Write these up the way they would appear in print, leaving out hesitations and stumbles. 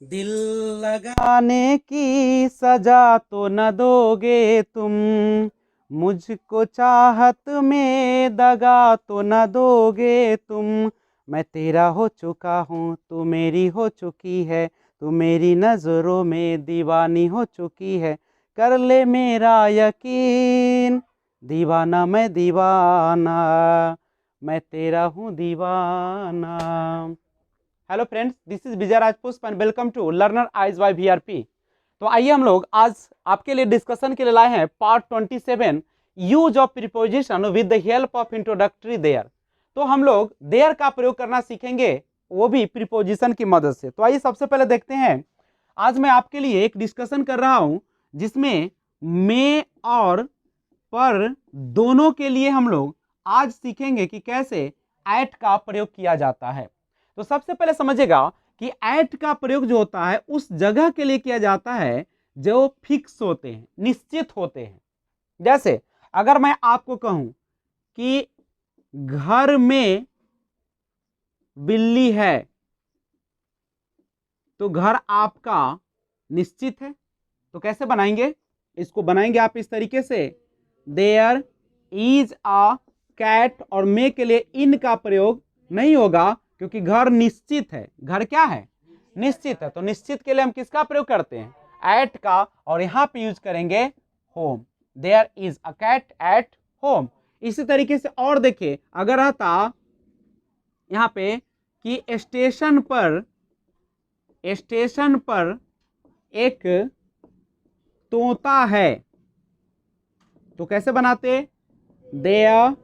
दिल लगाने की सजा तो न दोगे तुम, मुझको चाहत में दगा तो न दोगे तुम। मैं तेरा हो चुका हूँ, तू मेरी हो चुकी है, तू मेरी नजरों में दीवानी हो चुकी है। कर ले मेरा यकीन, दीवाना मैं दीवाना, मैं तेरा हूँ दीवाना। Hello friends, this is Vijay Rajput and welcome to learner eyes by VRP. तो आइए हम लोग आज आपके लिए डिस्कशन के लिए लाए हैं part 27, use of preposition with the help of introductory there. तो हम लोग देयर का प्रयोग करना सीखेंगे, वो भी प्रीपोजिशन की मदद से। तो आइए सबसे पहले देखते हैं, आज मैं आपके लिए एक डिस्कशन कर रहा हूं जिसमें मे और पर दोनों के लिए हम लोग आज सीखेंगे कि कैसे एट का प्रयोग किया जाता है। तो सबसे पहले समझिएगा कि एट का प्रयोग जो होता है उस जगह के लिए किया जाता है जो फिक्स होते हैं, निश्चित होते हैं। जैसे अगर मैं आपको कहूं कि घर में बिल्ली है, तो घर आपका निश्चित है। तो कैसे बनाएंगे इसको? बनाएंगे आप इस तरीके से, देयर इज अ कैट, और मे के लिए इन का प्रयोग नहीं होगा क्योंकि घर निश्चित है। घर क्या है? निश्चित है। तो निश्चित के लिए हम किसका प्रयोग करते हैं? एट का। और यहां पे यूज करेंगे home, there is a cat at home. इसी तरीके से और देखिए, अगर आता यहां पे कि स्टेशन पर एक तोता है, तो कैसे बनाते? There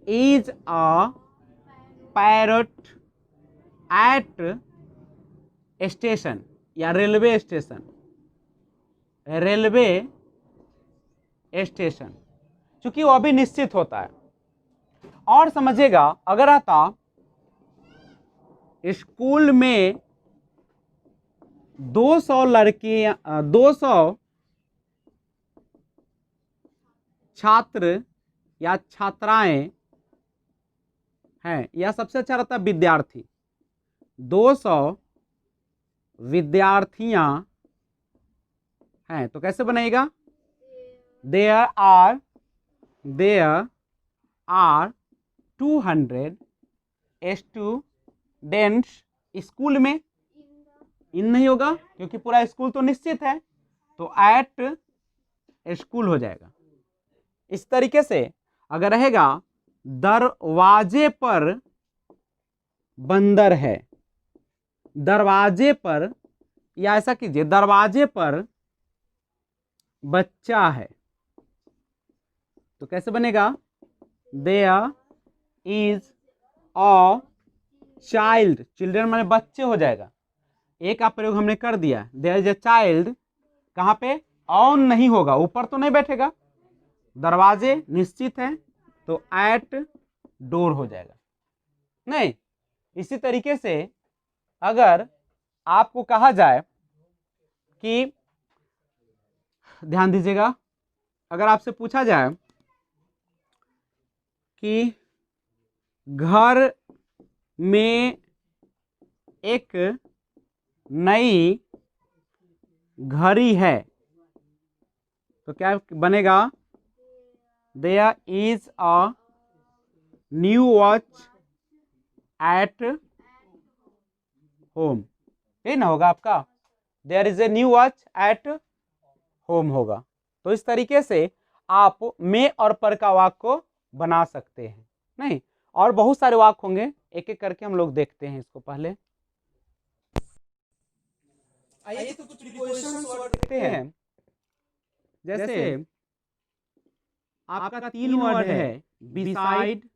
is a parrot at station, या रेलवे स्टेशन, रेलवे स्टेशन, क्योंकि वो अभी निश्चित होता है। और समझिएगा, अगर आता स्कूल में 200 लड़कियां, 200 छात्र या छात्राएं हैं, या सबसे अच्छा रहता है विद्यार्थी, 200 विद्यार्थियां हैं, तो कैसे बनेगा? देयर आर 200 स्टूडेंट्स स्कूल में। इन नहीं होगा क्योंकि पूरा स्कूल तो निश्चित है, तो एट स्कूल हो जाएगा। इस तरीके से अगर रहेगा दरवाजे पर बंदर है, दरवाजे पर, या ऐसा कीजिए दरवाजे पर बच्चा है, तो कैसे बनेगा? There is a child, children माने बच्चे हो जाएगा। एक का प्रयोग हमने कर दिया, देयर इज अ चाइल्ड, कहां पे? ऑन नहीं होगा, ऊपर तो नहीं बैठेगा, दरवाजे निश्चित है, तो एट डोर हो जाएगा। नहीं, इसी तरीके से अगर आपको कहा जाए कि, ध्यान दीजिएगा, अगर आपसे पूछा जाए कि घर में एक नई घड़ी है, तो क्या बनेगा? There is a new watch at home, यही ना होगा आपका? There is a new watch at home होगा। तो इस तरीके से आप मे और पर का वाक्य को बना सकते हैं। नहीं, और बहुत सारे वाक्य होंगे, एक एक करके हम लोग देखते हैं इसको। पहले आइए तो कुछ प्रीपोजिशंस वर्ड देखते हैं। जैसे आपका 3 वर्ड है, बिसाइड,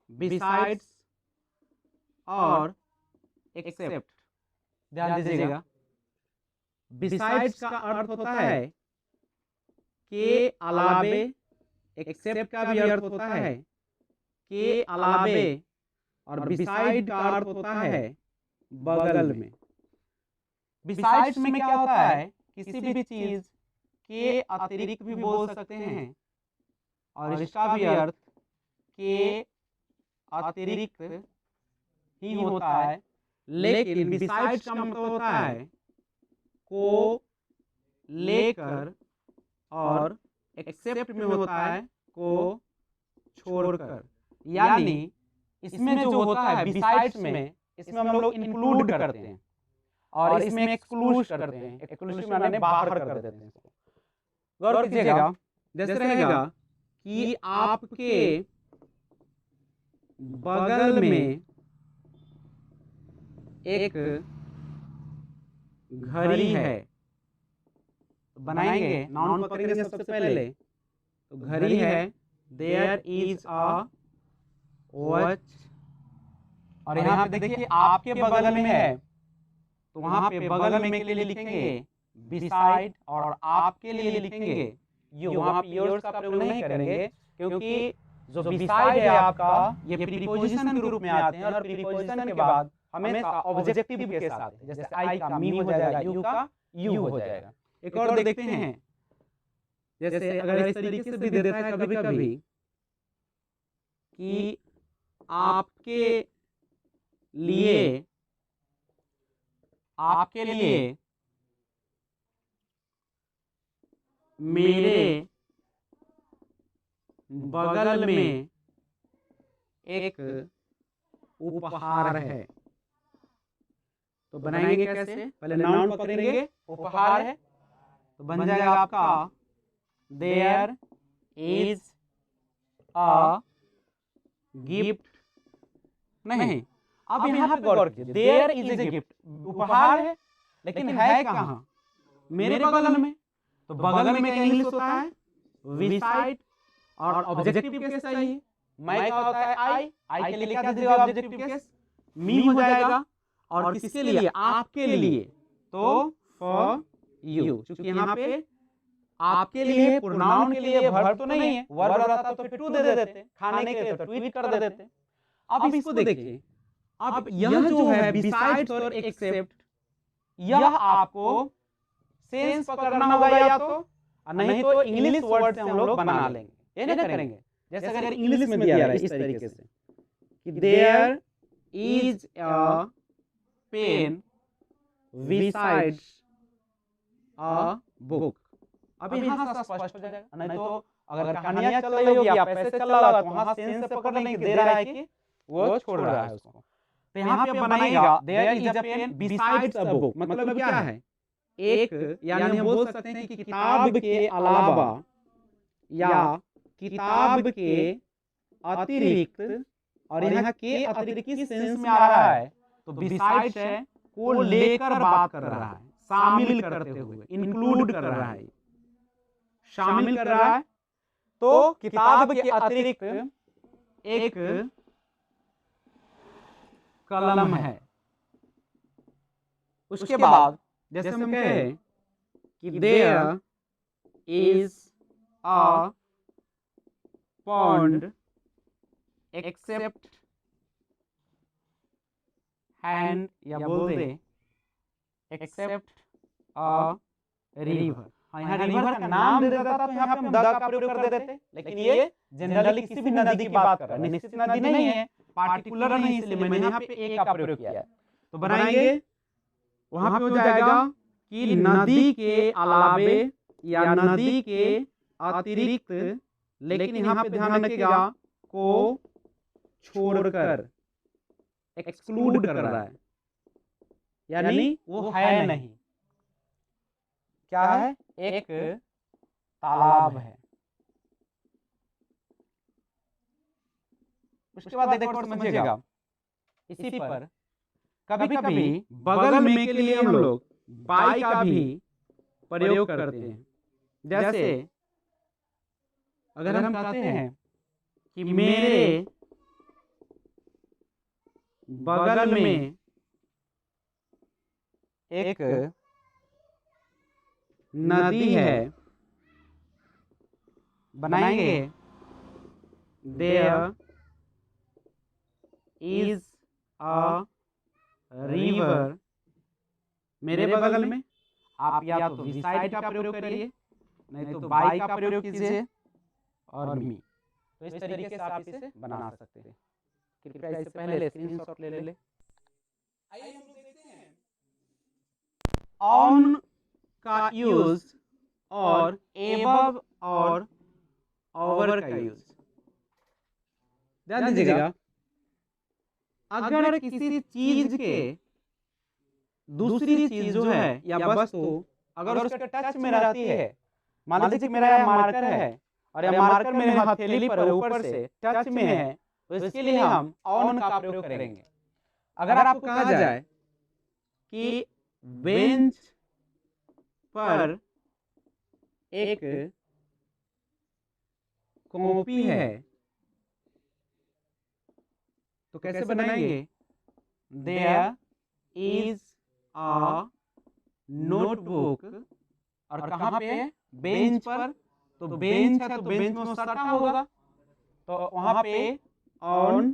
बिसाइड्स और एक्सेप्ट। ध्यान दीजिएगा, बिसाइड्स का अर्थ होता है के अलावे, एक्सेप्ट का भी अर्थ होता है के अलावे, और बिसाइड का अर्थ होता है बगल में। बिसाइड्स में क्या होता है? किसी भी चीज के अतिरिक्त भी बोल सकते हैं, और इसका भी अर्थ के अतिरिक्त ही होता है, लेकिन बिसाइड्स का मतलब होता है को लेकर, और एक्सेप्ट में होता है को छोड़कर। यानी इसमें जो होता है बिसाइड्स में, इसमें हम लोग इंक्लूड करते हैं और इसमें एक्सक्लूड करते हैं। एक्सक्लूसिव माने बाहर कर देते हैं इसको। गौर कीजिएगा, जैसे रहेगा कि आपके बगल में एक घड़ी है, तो बनाएंगे, नाउन पकड़ेंगे सबसे पहले, तो घड़ी है, देयर इज अ वॉच, और यहाँ पे देखिए आपके बगल में है, तो वहां पे बगल में के लिए लिखेंगे बिसाइड, और आपके लिए लिखेंगे यू। वहां पे योर्स का प्रयोग नहीं करेंगे, क्योंकि जो बिसाइड है आपका, ये प्रीपोजिशन के रूप में आते हैं, और प्रीपोजिशन के बाद हमेशा ऑब्जेक्टिव के साथ आते हैं। जैसे आई का मी हो जाएगा, यू का यू हो जाएगा। एक और देखते हैं, जैसे अगर इस तरीके से भी देता है कभी कभी कि आपके लिए, आपके लिए मेरे बगल में एक उपहार है, तो बनाएंगे कैसे? पहले नाउन पकड़ेंगे, उपहार है, तो बन जाएगा आपका देयर इज अ गिफ्ट। नहीं, अब यहाँ पे गौर कीजिए, देयर इज ए गिफ्ट, उपहार है, लेकिन है कहाँ? मेरे बगल में। तो बगल में क्या इंग्लिश होता है? विसाइड, और ऑब्जेक्टिव केस चाहिए। मैं का होता है आई के लिए क्या दीजिएगा ऑब्जेक्टिव केस? मी हो जाएगा, और किसके लिए? आपके लिए, तो फॉर यू। क्योंकि यहाँ पे आपके लिए प्रोनाउन के लिए वर्ब तो नहीं है, वर्ब रहता तो फिर टू दे देते, खाने के लिए तो ट्वीट कर देते। अब इसको देखिए, अब यह जो है बिसाइड्स और एक्सेप्ट, यह आपको सेंस पकड़ना होगा या तो, नहीं तो इंग्लिश वर्ड से हम लोग बना लेंगे, ये ना करेंगे। जैसे अगर इंग्लिश में दिया है इस तरीके से कि there is a pen besides a book, अब यहाँ से स्पष्ट हो जाएगा। नहीं तो अगर कहानियां चल रही होगी या पैसे चल रहा है, तो वहां सेंस से पकड़ लेंगे, दे रहा है कि वो छोड़ रहा है उसको। तो यहाँ पे बनाएगा there is a pen besides a book, मतलब क्या है? एक, यानी हम बोल सकते हैं कि किताब के अलावा या किताब के अतिरिक्त, और यहाँ के अतिरिक्त किस सेंस में आ रहा है? तो बिसाइड्स है को लेकर बात कर रहा है, शामिल करते हुए, इंक्लूड कर रहा है, शामिल कर रहा है। तो किताब के अतिरिक्त एक कलम है। उसके बाद जैसे हम कहें कि there is a pond except hand, या बोल दे एक्सेप्ट अ रिवर। यहाँ रिवर का नाम दे देता था तो यहाँ पे हम द का प्रयोग कर देते, लेकिन ये जनरली किसी भी नदी की बात कर रहा है, निश्चित नदी नहीं है, पार्टिकुलर नहीं, इसलिए मैंने यहाँ पे एक का प्रयोग किया है। तो बनाएंगे, वहां पे हो जाएगा कि नदी के अलावे या नदी के अतिरिक्त, लेकिन यहाँ पे ध्यान रखिएगा को छोड़कर, एक्सक्लूड कर रहा है, यानी वो है नहीं। क्या है? एक तालाब है। उसके बाद एक और समझिएगा, इसी पर कभी कभी बगल में के लिए हम लोग बाई का भी प्रयोग करते हैं। जैसे अगर हम कहते हैं कि मेरे बगल में एक नदी है, बनाएंगे देयर इज अ रिवर, मेरे बगल में। आप या तो बिसाइड का प्रयोग करिए, नहीं तो बाई का प्रयोग कीजिए, और मी। तो इस तरीके से आप इसे बना सकते हैं। कृपया इससे पहले स्क्रीनशॉट ले ले। का यूज और एबव और ओवर का यूज। ध्यान दीजिएगा, अगर किसी चीज के दूसरी चीज जो है या वस्तु अगर उसके टच में रहती है, मान लीजिए कि मेरा यह मार्कर है और यह मार्कर मेरे हथेली पर ऊपर से टच में है, तो इसके लिए हम ऑन का प्रयोग करेंगे। अगर आपको कहा जाए कि बेंच पर एक कॉपी है, तो कैसे बनाएंगे? देयर इज अ नोटबुक, और कहाँ पे? बेंच पर। तो बेंच है तो बेंच में सटा होगा, तो वहां पे ऑन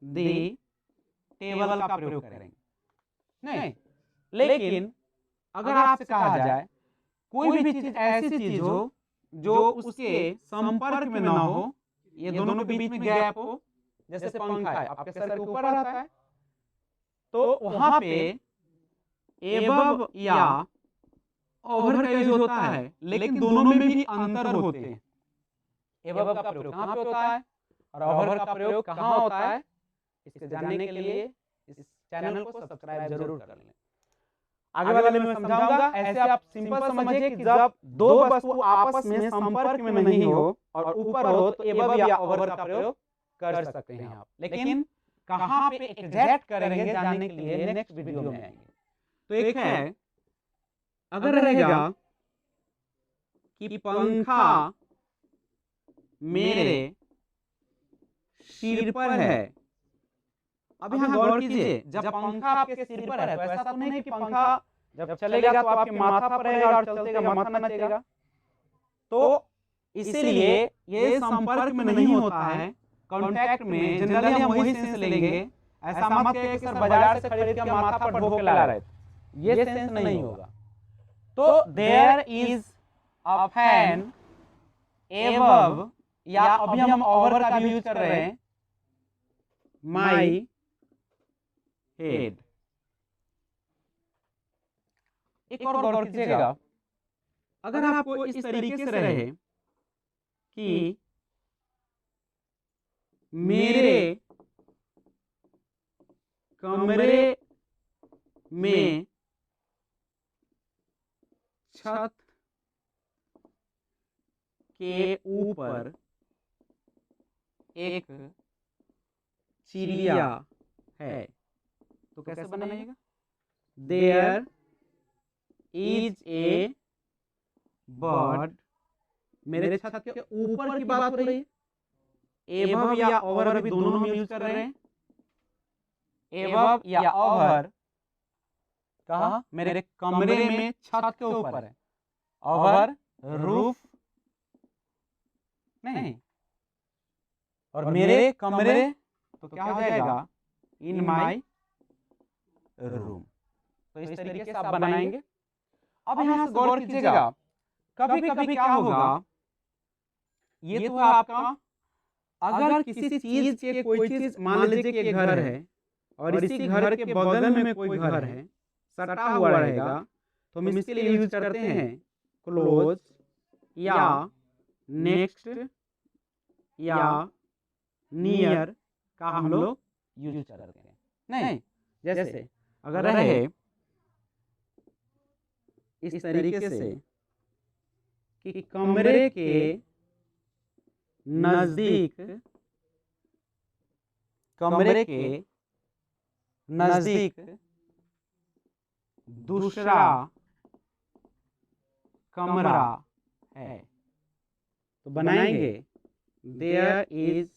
द टेबल का प्रयोग करेंगे। नहीं, लेकिन अगर आपसे कहा जाए कोई भी चीज ऐसी चीज हो जो उसके संपर्क में ना हो, ये दोनों के बीच में गैप हो, जैसे पंखा है आपके सर के ऊपर रहता है, तो वहां पे एबव या ओवर का यूज होता है, लेकिन दोनों में भी अंतर होते हैं। एबव का प्रयोग कहाँ पे होता है और ओवर का प्रयोग कहाँ होता है, इसके जानने के लिए इस चैनल को सब्सक्राइब जरूर कर लें। आगे वाले में समझाऊंगा। ऐसे आप सिंपल समझिए कि जब दो वस्तु आपस में संपर्क में नहीं हो और ऊपर हो, तो एबव या ओवर का प्रयोग कर सकते हैं आप, लेकिन कहाँ पे एग्जैक्ट करेंगे जानने के लिए नेक्स्ट वीडियो में आएंगे। तो एक है, अगर रहेगा कि पंखा मेरे सिर पर है। अब यहाँ गौर कीजिए, जब पंखा आपके सिर पर है तो ऐसा तो नहीं कि पंखा जब चलेगा तो आपके माथा पर रहेगा और चलतेगा माथा नचेगा। तो इसीलिए ये संपर्क में नहीं होता है, कांटेक्ट में। जनरली हम वही सेंस लेंगे, ऐसा मत कहिए कि सर बाजार से खरीद के माथा पर ढो के ला रहे थे, ये सेंस नहीं होगा। तो there is a fan above, या अभी हम ओवर का भी यूज कर रहे हैं, माई हेड। एक और गौर कीजिएगा, अगर आपको इस तरीके से रहे कि मेरे कमरे में छत के ऊपर एक चिड़िया है, तो कैसे बनाइएगा? There is a bird. मेरे छत के ऊपर की बात हो रही है। एबव या ओवर अभी दोनों में यूज कर रहे हैं। एबव या ओवर कहा? मेरे कमरे में छत के ऊपर है। ओवर रूफ नहीं, और मेरे कमरे तो क्या हो जाएगा? इन माई रूम। तो इस तरीके से आप बनाएंगे। अब यहां से गौर कीजिएगा, कभी कभी क्या होगा, ये तो है आपका, अगर किसी चीज के कोई चीज, मान लीजिए कि एक घर है और इसी घर के बगल में कोई घर है, सटा हुआ रहेगा, तो हम इसके लिए यूज करते हैं क्लोज या नेक्स्ट या नियर का हम लोग यूज करते हैं। नहीं, जैसे अगर रहे इस तरीके से कि कमरे के नजदीक, कमरे के नजदीक दूसरा कमरा है, तो बनाएंगे there is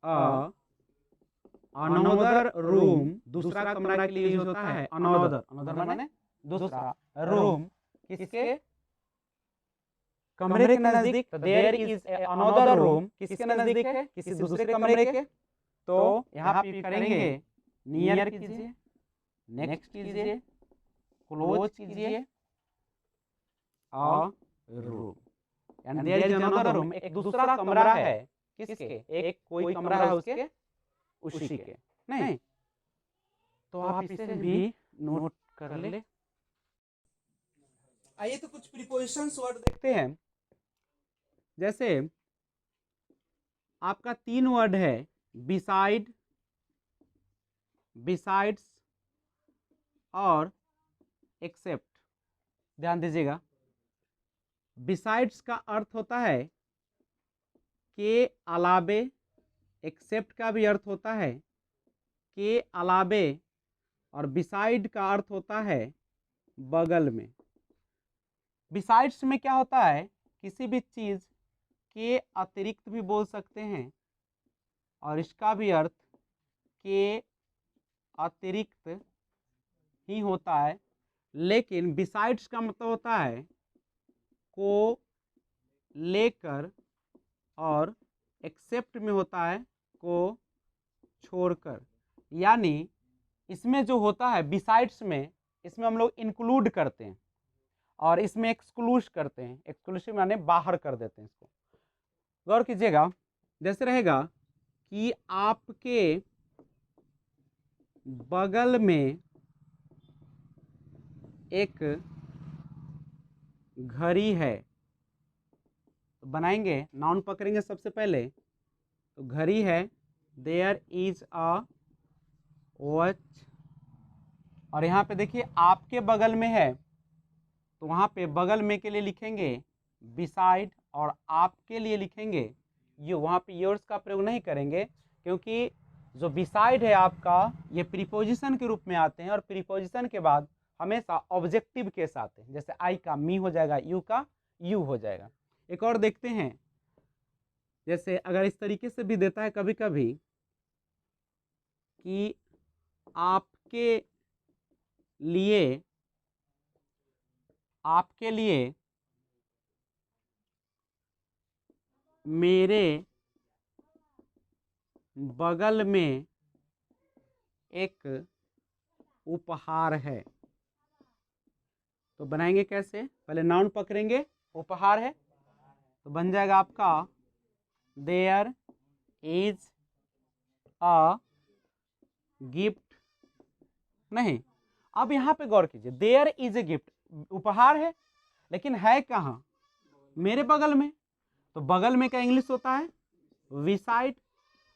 a another room. दूसरा कमरा के लिए यूज होता है अनदर। अनदर माने दूसरा, रूम किसके? कमरे के नजदीक। तो देयर इज अनदर रूम किसके नजदीक है? किसी दूसरे कमरे के। तो यहाँ पे करेंगे नियर कीजिए, नेक्स्ट कीजिए, क्लोज कीजिए और room, and there is another room. एक दूसरा कमरा है किसके? एक कोई कमरा है उसके, उसी के। नहीं, तो आप इसे भी नोट कर ले। आइए तो कुछ प्रीपोजिशंस वर्ड देखते हैं। जैसे आपका 3 वर्ड है बिसाइड, बिसाइड्स और एक्सेप्ट। ध्यान दीजिएगा, बिसाइड्स का अर्थ होता है के अलावे, एक्सेप्ट का भी अर्थ होता है के अलावे, और बिसाइड का अर्थ होता है बगल में। बिसाइड्स में क्या होता है, किसी भी चीज के अतिरिक्त भी बोल सकते हैं और इसका भी अर्थ के अतिरिक्त ही होता है, लेकिन बिसाइड्स का मतलब होता है को लेकर, और एक्सेप्ट में होता है को छोड़कर। यानी इसमें जो होता है बिसाइड्स में, इसमें हम लोग इंक्लूड करते हैं और इसमें एक्सक्लूड करते हैं। एक्सक्लूसिव माने बाहर कर देते हैं इसको। गौर कीजिएगा, जैसे रहेगा कि आपके बगल में एक घड़ी है, तो बनाएंगे, नाउन पकड़ेंगे सबसे पहले, तो घड़ी है, देयर इज अ वॉच। और यहाँ पे देखिए आपके बगल में है, तो वहाँ पे बगल में के लिए लिखेंगे बिसाइड, और आपके लिए लिखेंगे यू। वहाँ पे योर्स का प्रयोग नहीं करेंगे, क्योंकि जो बिसाइड है आपका, ये प्रीपोजिशन के रूप में आते हैं, और प्रीपोजिशन के बाद हमेशा ऑब्जेक्टिव केस आते हैं। जैसे आई का मी हो जाएगा, यू का यू हो जाएगा। एक और देखते हैं, जैसे अगर इस तरीके से भी देता है कभी कभी कि आपके लिए, आपके लिए मेरे बगल में एक उपहार है। तो बनाएंगे कैसे, पहले नाउन पकड़ेंगे, उपहार है, तो बन जाएगा आपका देयर इज अ गिफ्ट। नहीं, अब यहाँ पे गौर कीजिए, देयर इज ए गिफ्ट, उपहार है, लेकिन है कहाँ, मेरे बगल में। तो बगल में का इंग्लिश होता है विसाइड,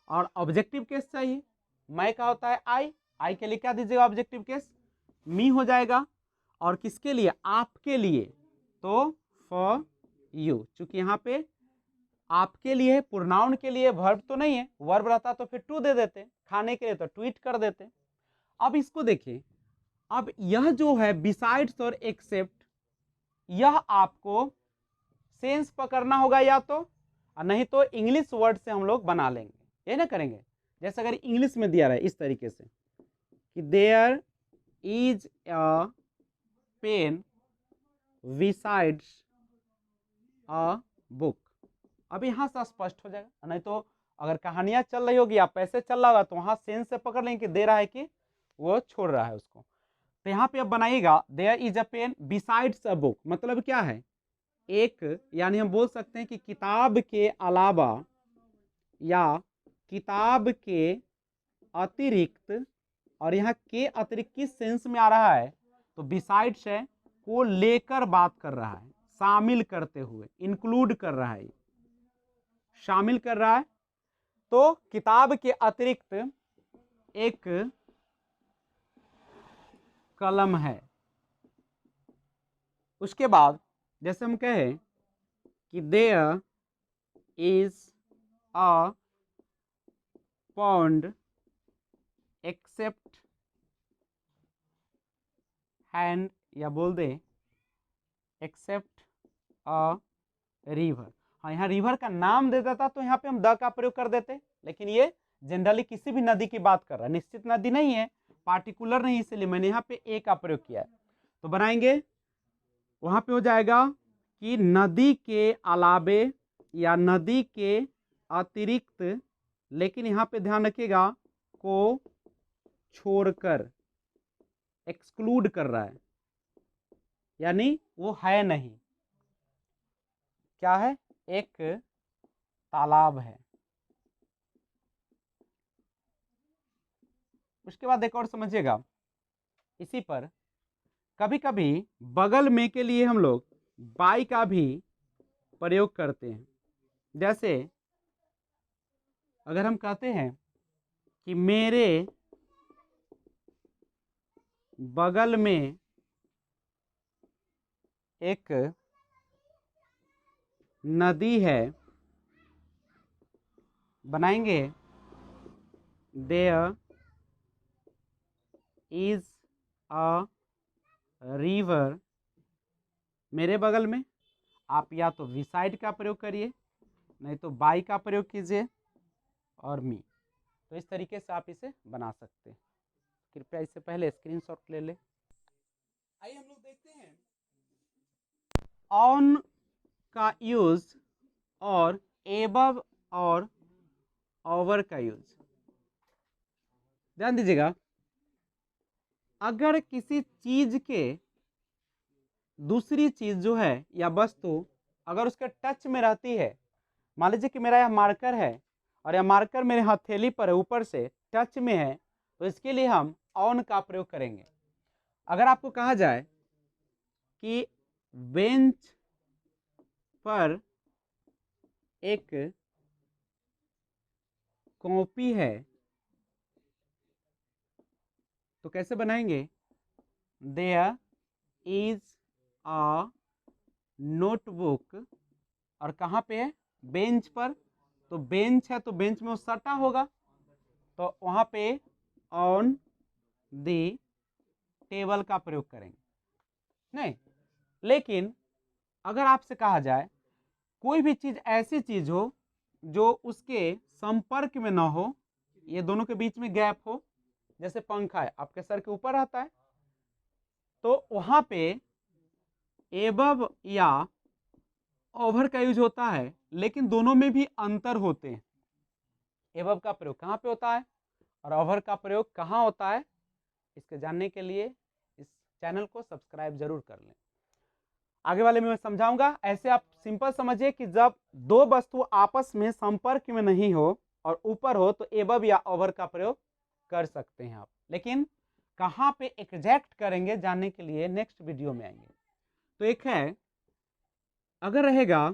और ऑब्जेक्टिव केस चाहिए, मैं का होता है आई के लिए क्या दीजिएगा ऑब्जेक्टिव केस, मी हो जाएगा। और किसके लिए, आपके लिए, तो फॉर यू। चूंकि यहाँ पे आपके लिए प्रोनाउन के लिए वर्ब तो नहीं है, वर्ब रहता तो फिर टू दे देते, खाने के लिए तो ट्वीट कर देते। अब इसको देखिए, अब यह जो है बिसाइड्स और एक्सेप्ट, यह आपको सेंस पकड़ना होगा या तो, और नहीं तो इंग्लिश वर्ड से हम लोग बना लेंगे, ये ना करेंगे। जैसे अगर इंग्लिश में दिया रहा है इस तरीके से कि there is a pen besides a book, अब यहां से स्पष्ट हो जाएगा। नहीं तो अगर कहानियां चल रही होगी या पैसे चल रहा होगा, तो वहां सेंस से पकड़ लेंगे कि दे रहा है कि वो छोड़ रहा है उसको। तो यहाँ पे अब बनाइएगा there is a pen besides a book, मतलब क्या है, एक, यानी हम बोल सकते हैं कि किताब के अलावा या किताब के अतिरिक्त। और यहाँ के अतिरिक्त किस सेंस में आ रहा है, तो बिसाइड्स है, को लेकर बात कर रहा है, शामिल करते हुए, इंक्लूड कर रहा है, शामिल कर रहा है। तो किताब के अतिरिक्त एक कलम है। उसके बाद जैसे हम कहें कि there is a pond except hand, या बोल दे एक्सेप्ट अ रिवर। हाँ, यहाँ रिवर का नाम दे देता तो यहाँ पे हम द का प्रयोग कर देते, लेकिन ये जनरली किसी भी नदी की बात कर रहा है, निश्चित नदी नहीं है, पार्टिकुलर नहीं, इसलिए मैंने यहाँ पे ए का प्रयोग किया है। तो बनाएंगे, वहां पे हो जाएगा कि नदी के अलावे या नदी के अतिरिक्त, लेकिन यहाँ पे ध्यान रखिएगा को छोड़कर, एक्सक्लूड कर रहा है, यानी वो है नहीं। क्या है, एक तालाब है। उसके बाद एक और समझिएगा इसी पर, कभी कभी बगल में के लिए हम लोग बाई का भी प्रयोग करते हैं। जैसे अगर हम कहते हैं कि मेरे बगल में एक नदी है, बनाएंगे देयर इज अ रिवर, मेरे बगल में। आप या तो विसाइड का प्रयोग करिए, नहीं तो बाई का प्रयोग कीजिए, और मी। तो इस तरीके से आप इसे बना सकते हैं। कृपया इससे पहले स्क्रीनशॉट ले ले। आइए हम लोग देखते हैं ऑन का यूज और एबव और ओवर का यूज। ध्यान दीजिएगा, अगर किसी चीज के दूसरी चीज जो है या वस्तु अगर उसके टच में रहती है, मान लीजिए कि मेरा यह मार्कर है और यह मार्कर मेरे हथेली पर है, ऊपर से टच में है, तो इसके लिए हम ऑन का प्रयोग करेंगे। अगर आपको कहा जाए कि बेंच पर एक कॉपी है, तो कैसे बनाएंगे? देयर इज अ नोटबुक, और कहाँ पे है? बेंच पर। तो बेंच है तो बेंच में वो सटा होगा, तो वहां पे ऑन दी टेबल का प्रयोग करेंगे। नहीं, लेकिन अगर आपसे कहा जाए कोई भी चीज ऐसी चीज हो जो उसके संपर्क में ना हो, ये दोनों के बीच में गैप हो, जैसे पंखा है आपके सर के ऊपर रहता है, तो वहां पे एबव या ओवर का यूज होता है, लेकिन दोनों में भी अंतर होते हैं। एबव का प्रयोग कहाँ पे होता है और ओवर का प्रयोग कहाँ होता है, इसके जानने के लिए इस चैनल को सब्सक्राइब जरूर कर लें। आगे वाले में मैं समझाऊंगा। ऐसे आप सिंपल समझिए कि जब दो वस्तु आपस में संपर्क में नहीं हो और ऊपर हो, तो एबव या ओवर का प्रयोग कर सकते हैं आप, लेकिन कहां पे एग्जैक्ट करेंगे जानने के लिए नेक्स्ट वीडियो में आएंगे। तो एक है, अगर रहेगा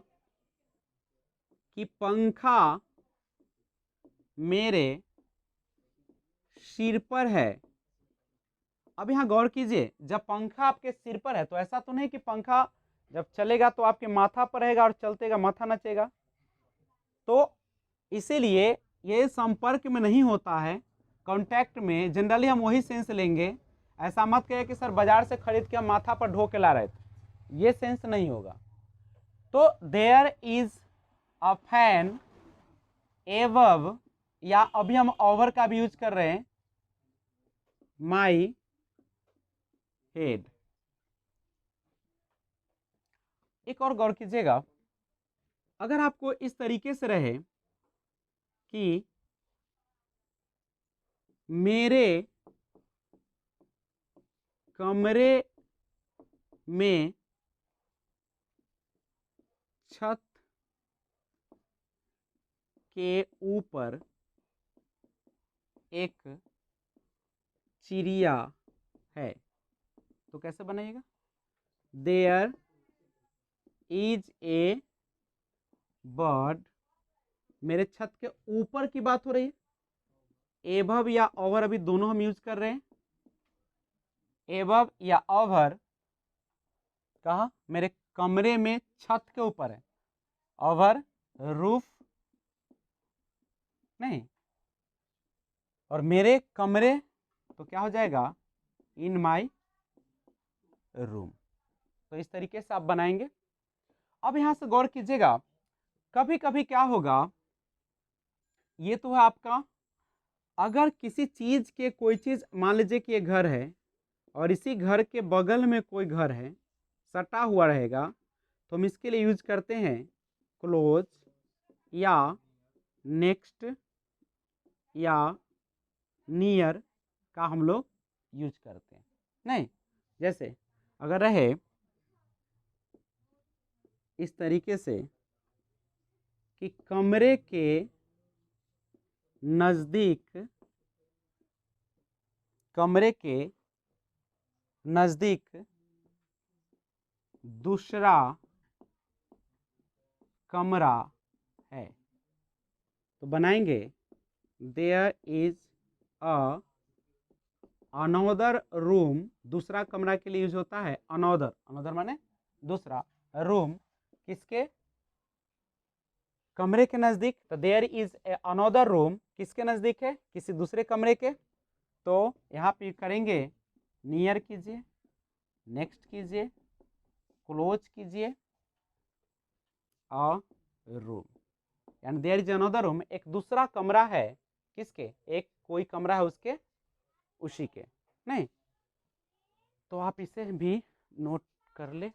कि पंखा मेरे सिर पर है। अब यहां गौर कीजिए, जब पंखा आपके सिर पर है तो ऐसा तो नहीं कि पंखा जब चलेगा तो आपके माथा पर रहेगा और चलतेगा माथा नचेगा। तो इसीलिए ये संपर्क में नहीं होता है, कांटेक्ट में। जनरली हम वही सेंस लेंगे। ऐसा मत कहिए कि सर बाजार से खरीद के हम माथा पर ढो के ला रहे थे, ये सेंस नहीं होगा। तो there is a fan above, या अभी हम ओवर का भी यूज कर रहे हैं, माई हेड। एक और गौर कीजिएगा, अगर आपको इस तरीके से रहे कि मेरे कमरे में छत के ऊपर एक चिड़िया है, तो कैसे बनाइएगा? देयर इज ए बर्ड, मेरे छत के ऊपर की बात हो रही है। एबव या ओवर अभी दोनों हम यूज कर रहे हैं। एबव या ओवर कहा? मेरे कमरे में छत के ऊपर है। ओवर रूफ नहीं, और मेरे कमरे तो क्या हो जाएगा? इन माई रूम। तो इस तरीके से आप बनाएंगे। अब यहां से गौर कीजिएगा, कभी कभी क्या होगा, ये तो है आपका, अगर किसी चीज के कोई चीज, मान लीजिए कि ये घर है और इसी घर के बगल में कोई घर है, सटा हुआ रहेगा, तो हम इसके लिए यूज करते हैं क्लोज या नेक्स्ट या नियर का हम लोग यूज करते हैं। नहीं, जैसे अगर रहे इस तरीके से कि कमरे के नजदीक, कमरे के नजदीक दूसरा कमरा है। तो बनाएंगे there is a another room. दूसरा कमरा के लिए यूज होता है अनोदर, अनोदर माने दूसरा, रूम किसके, कमरे के नजदीक। तो there is a another room किसके नजदीक है, किसी दूसरे कमरे के। तो यहाँ पे करेंगे नियर कीजिए, नेक्स्ट कीजिए, क्लोज कीजिए, अ रूम, यानी देयर इज अनोदर रूम, एक दूसरा कमरा है किसके, एक कोई कमरा है उसके, उसी के, नहीं। तो आप इसे भी नोट कर ले।